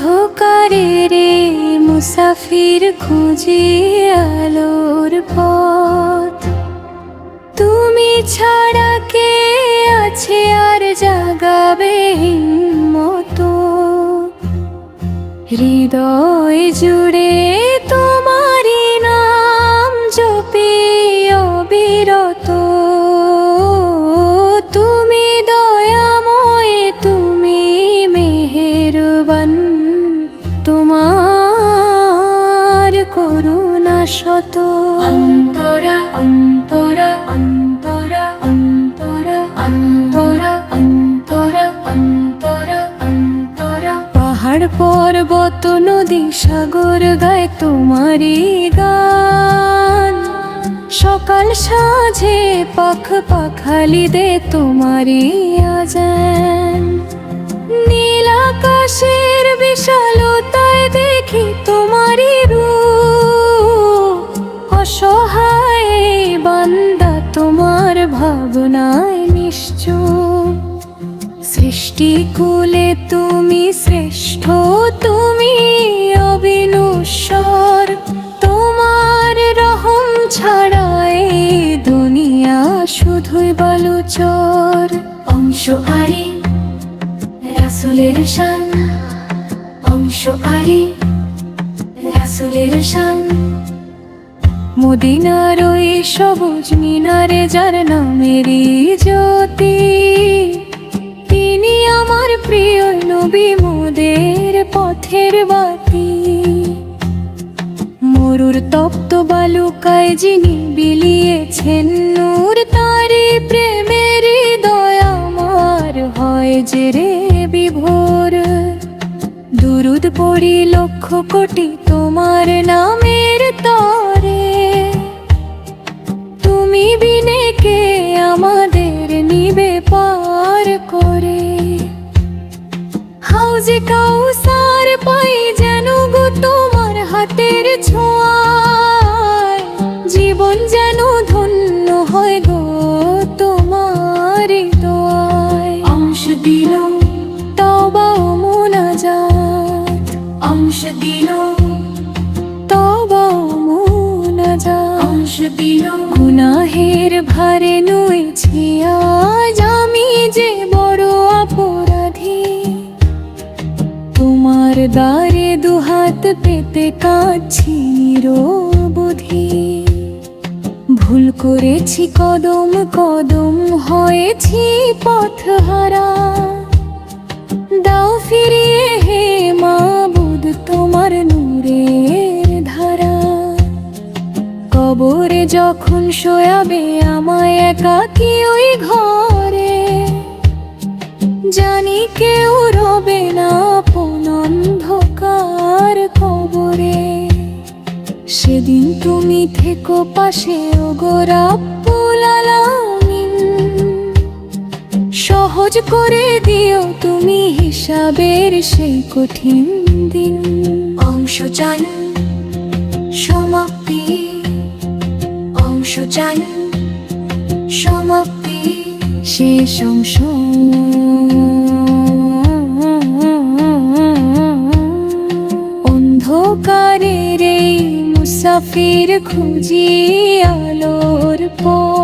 অন্ধকারের এই মুসাফির খুঁজি আলোর পথ। তুমি ছাড়া কে আছে আর জাগাবে হিম্মত? হৃদয় জুড়ে তোমারই নাম জপি অবিরত। তুমি দয়াময়, তুমি মেহেরবান, তোমার করুণা শত। অন্তরা অন্তরা অন্তরা অন্তরা অন্তরা অন্তরা অন্তরা অন্তরা। পাহাড় পর্বত নদী সাগর গায় তোমারই গান। সকাল সাঁঝে পাখ পাখালি দে তোমারই আজান। নীল আকাশের বিশালতায় দেখি তোমারই রূপ। অসহায় বান্দা তোমার ভাবনায় নিশ্চুপ। সৃষ্টিকুলে তুমি শ্রেষ্ঠ, তুমি অবিনশ্বর। তোমার রহম ছাড়া এই দুনিয়া শুধুই বালুচর। অংশ আরি রাসূলের শান, অংশ আরি রাসূলের শান। মদিনার ওই সবুজ মিনারে যার নামেরই জ্যোতি। তিনি আমার প্রিয় নবী, মোদের পথের বাতি। মরুর তপ্ত বালুকায় যিনি বিলিয়েছেন নূর, তারি প্রেমের হৃদয় আমার হয় যে রে বিভোর। দুরুদ পড়ি লক্ষ কোটি তোমার নামের তরে। তুমি বিনে কে আমাদের নিবে পার করে? হাউজে কাউসার পাই যেন গো তোমার হাতের ছোঁয়ায়। জীবন যেন ধন্য হয় গো তোমার দোয়ায়। অংশ দিল তওবা ও মুনাজাত, অংশ দিল তওবা ও মুনাজাত। অংশ দিল গুনাহের ভারে নুয়েছি আজ আমি যে বড় অপরাধী। তোমার দ্বারে দুহাত পেতে কাঁদছি নিরবধি। ভুল করেছি কদম কদম হয়েছি পথহারা। দাও ফিরিয়ে হে মাবুদ তোমার নূরের ধারা। কবরে যখন শোয়াবে আমায় একাকী ওই ঘরে, জানি কেউ রবে না আপন অন্ধকার কবরে। সেদিন তুমি থেকো পাশে ওগো রাব্বুল আলামিন। সহজ করে দিও তুমি হিসাবের সেই কঠিন দিন। অংশ চান সমাপ্তি, অংশ চান সমাপ্তি, শেষ অংশ। অন্ধকারের এই মুসাফির খুঁজি আলোর পথ।